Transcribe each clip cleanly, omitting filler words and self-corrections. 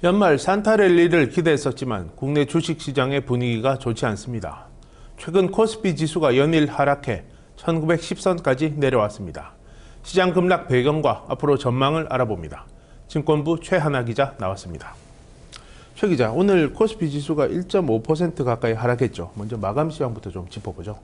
연말 산타랠리를 기대했었지만 국내 주식시장의 분위기가 좋지 않습니다. 최근 코스피 지수가 연일 하락해 1910선까지 내려왔습니다. 시장 급락 배경과 앞으로 전망을 알아봅니다. 증권부 최하나 기자 나왔습니다. 최 기자, 오늘 코스피 지수가 1.5% 가까이 하락했죠. 먼저 마감 시황부터 좀 짚어보죠.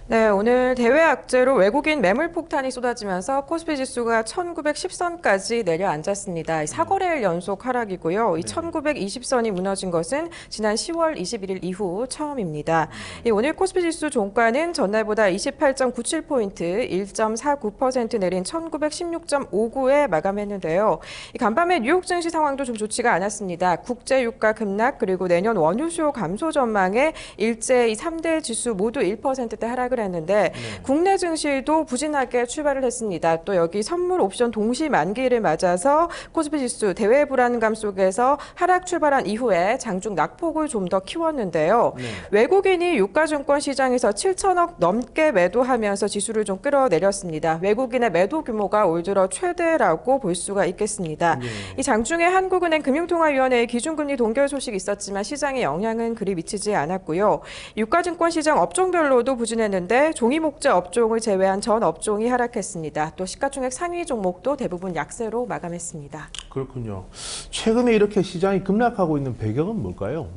네, 오늘 대외 악재로 외국인 매물 폭탄이 쏟아지면서 코스피 지수가 1910선까지 내려앉았습니다. 4거래일 연속 하락이고요. 이 1920선이 무너진 것은 지난 10월 21일 이후 처음입니다. 오늘 코스피 지수 종가는 전날보다 28.97포인트, 1.49% 내린 1916.59에 마감했는데요. 간밤에 뉴욕 증시 상황도 좀 좋지가 않았습니다. 국제 유가 급락 그리고 내년 원유 수요 감소 전망에 일제 이 3대 지수 모두 1%대 하락을 했는데 국내 증시도 부진하게 출발을 했습니다. 또 여기 선물 옵션 동시 만기를 맞아서 코스피 지수 대외 불안감 속에서 하락 출발한 이후에 장중 낙폭을 좀 더 키웠는데요. 외국인이 유가증권 시장에서 7천억 넘게 매도하면서 지수를 좀 끌어내렸습니다. 외국인의 매도 규모가 올 들어 최대라고 볼 수가 있겠습니다. 이 장중에 한국은행 금융통화위원회의 기준금리 동결 소식이 있었지만 시장에 영향은 그리 미치지 않았고요. 유가증권 시장 업종별로도 부진했는데 종이 목재 업종을 제외한 전 업종이 하락했습니다. 또 시가총액 상위 종목도 대부분 약세로 마감했습니다. 그렇군요. 최근에 이렇게 시장이 급락하고 있는 배경은 뭘까요?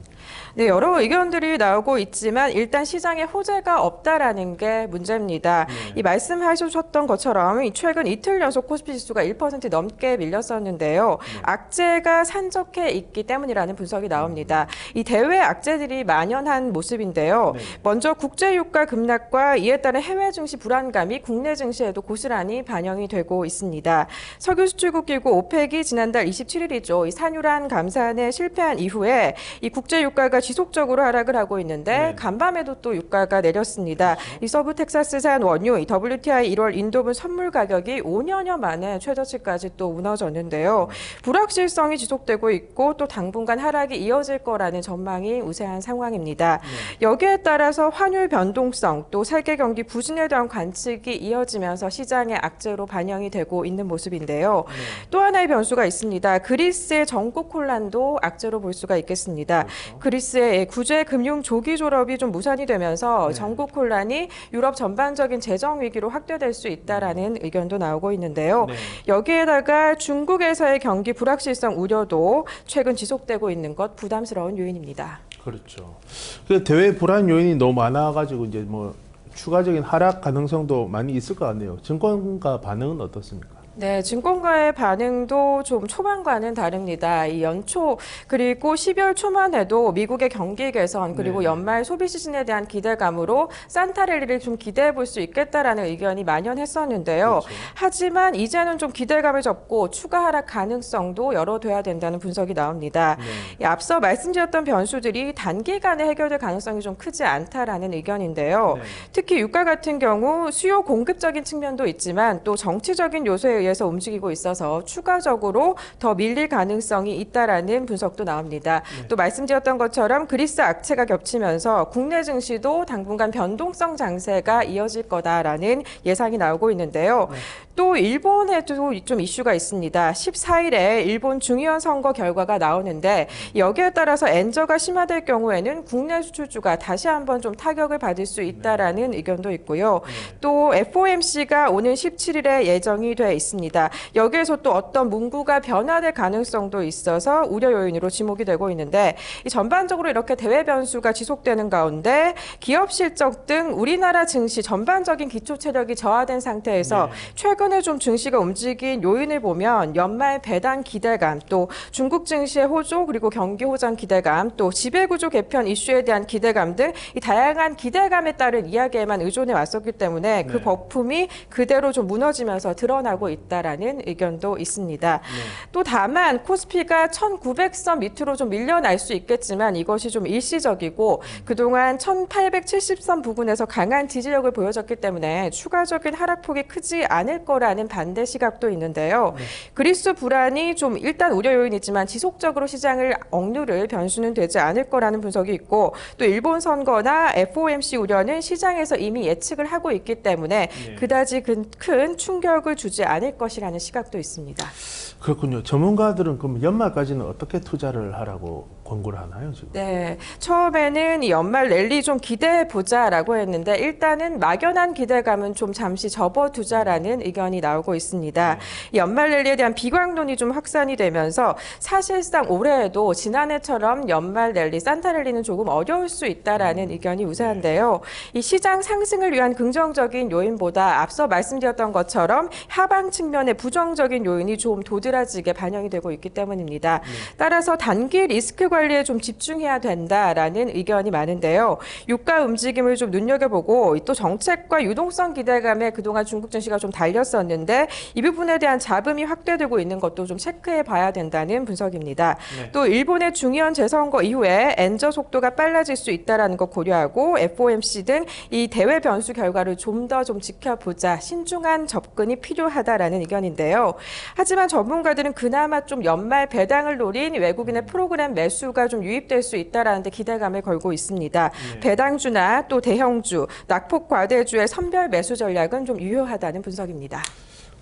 네, 여러 의견들이 나오고 있지만 일단 시장에 호재가 없다라는 게 문제입니다. 이 말씀하셨던 것처럼 최근 이틀 연속 코스피 지수가 1% 넘게 밀렸었는데요. 악재가 산적해 있기 때문이라는 분석이 나옵니다. 이 대외 악재들이 만연한 모습인데요. 먼저 국제 유가 급락과 이에 따른 해외 증시 불안감이 국내 증시에도 고스란히 반영이 되고 있습니다. 석유 수출국 기구 오펙이 지난달 27일이죠. 이 산유란 감산에 실패한 이후에 이 국제 유가가 지속적으로 하락을 하고 있는데 간밤에도 또 유가가 내렸습니다. 이 서부 텍사스산 원유, 이 WTI 1월 인도분 선물 가격이 5년여 만에 최저치까지 또 무너졌는데요. 불확실성이 지속되고 있고 또 당분간 하락이 이어질 거라는 전망이 우세한 상황입니다. 여기에 따라서 환율 변동성 또 세계 경기 부진에 대한 관측이 이어지면서 시장의 악재로 반영이 되고 있는 모습인데요. 또 하나의 변수가 있습니다. 그리스의 전국 혼란도 악재로 볼 수가 있겠습니다. 그리스의 구제 금융 조기 졸업이 좀 무산이 되면서 전국 혼란이 유럽 전반적인 재정 위기로 확대될 수 있다라는 의견도 나오고 있는데요. 여기에다가 중국에서의 경기 불확실성 우려도 최근 지속되고 있는 것 부담스러운 요인입니다. 그렇죠. 그 대외 불안 요인이 너무 많아가지고 이제 뭐 추가적인 하락 가능성도 많이 있을 것 같네요. 증권가 반응은 어떻습니까? 네, 증권가의 반응도 좀 초반과는 다릅니다. 이 연초 그리고 12월 초만 해도 미국의 경기 개선 그리고 연말 소비 시즌에 대한 기대감으로 산타랠리를 좀 기대해 볼 수 있겠다라는 의견이 만연했었는데요. 하지만 이제는 좀 기대감을 접고 추가 하락 가능성도 열어둬야 된다는 분석이 나옵니다. 앞서 말씀드렸던 변수들이 단기간에 해결될 가능성이 좀 크지 않다라는 의견인데요. 특히 유가 같은 경우 수요 공급적인 측면도 있지만 또 정치적인 요소에 에서 움직이고 있어서 추가적으로 더 밀릴 가능성이 있다라는 분석도 나옵니다. 또 말씀드렸던 것처럼 그리스 악재가 겹치면서 국내 증시도 당분간 변동성 장세가 이어질 거다라는 예상이 나오고 있는데요. 또 일본에도 좀 이슈가 있습니다. 14일에 일본 중의원 선거 결과가 나오는데 여기에 따라서 엔저가 심화될 경우에는 국내 수출주가 다시 한번 좀 타격을 받을 수 있다라는 의견도 있고요. 또 FOMC가 오는 17일에 예정이 돼 있습니다. 여기에서 또 어떤 문구가 변화될 가능성도 있어서 우려 요인으로 지목이 되고 있는데 이 전반적으로 이렇게 대외 변수가 지속되는 가운데 기업 실적 등 우리나라 증시 전반적인 기초 체력이 저하된 상태에서 최근에 좀 증시가 움직인 요인을 보면 연말 배당 기대감 또 중국 증시의 호조 그리고 경기 호전 기대감 또 지배구조 개편 이슈에 대한 기대감 등 이 다양한 기대감에 따른 이야기에만 의존해 왔었기 때문에 그 거품이 그대로 좀 무너지면서 드러나고 있다라는 의견도 있습니다. 또 다만 코스피가 1900선 밑으로 좀 밀려날 수 있겠지만 이것이 좀 일시적이고 그동안 1870선 부근에서 강한 지지력을 보여줬기 때문에 추가적인 하락폭이 크지 않을 거라는 반대 시각도 있는데요. 그리스 불안이 좀 일단 우려 요인이지만 지속적으로 시장을 억누를 변수는 되지 않을 거라는 분석이 있고 또 일본 선거나 FOMC 우려는 시장에서 이미 예측을 하고 있기 때문에 그다지 큰 충격을 주지 않을 않을 것이라는 시각도 있습니다. 그렇군요. 전문가들은 그럼 연말까지는 어떻게 투자를 하라고 권고를 하나요, 지금? 네, 처음에는 이 연말 랠리 좀 기대해 보자라고 했는데 일단은 막연한 기대감은 좀 잠시 접어두자라는 의견이 나오고 있습니다. 이 연말 랠리에 대한 비관론이 좀 확산이 되면서 사실상 올해에도 지난해처럼 연말 랠리, 산타 랠리는 조금 어려울 수 있다라는 의견이 우세한데요. 이 시장 상승을 위한 긍정적인 요인보다 앞서 말씀드렸던 것처럼 하방 측면의 부정적인 요인이 좀 도드라지게 반영이 되고 있기 때문입니다. 따라서 단기 리스크 관리에 좀 집중해야 된다라는 의견이 많은데요. 유가 움직임을 좀 눈여겨보고 또 정책과 유동성 기대감에 그동안 중국 증시가 좀 달렸었는데 이 부분에 대한 잡음이 확대되고 있는 것도 좀 체크해 봐야 된다는 분석입니다. 또 일본의 중의원 재선거 이후에 엔저 속도가 빨라질 수 있다는 것 고려하고 FOMC 등 이 대외 변수 결과를 좀 더 지켜보자, 신중한 접근이 필요하다라는 의견인데요. 하지만 전문가들은 그나마 좀 연말 배당을 노린 외국인의 프로그램 매수가 좀 유입될 수 있다라는 데 기대감을 걸고 있습니다. 배당주나 또 대형주, 낙폭 과대주의 선별 매수 전략은 좀 유효하다는 분석입니다.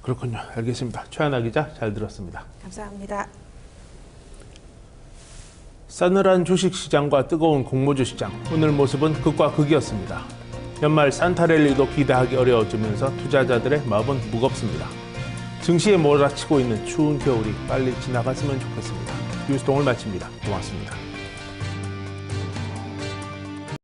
그렇군요. 알겠습니다. 최하나 기자 잘 들었습니다. 감사합니다. 싸늘한 주식시장과 뜨거운 공모주 시장, 오늘 모습은 극과 극이었습니다. 연말 산타랠리도 기대하기 어려워지면서 투자자들의 마음은 무겁습니다. 증시에 몰아치고 있는 추운 겨울이 빨리 지나갔으면 좋겠습니다. 뉴스동을 마칩니다. 고맙습니다.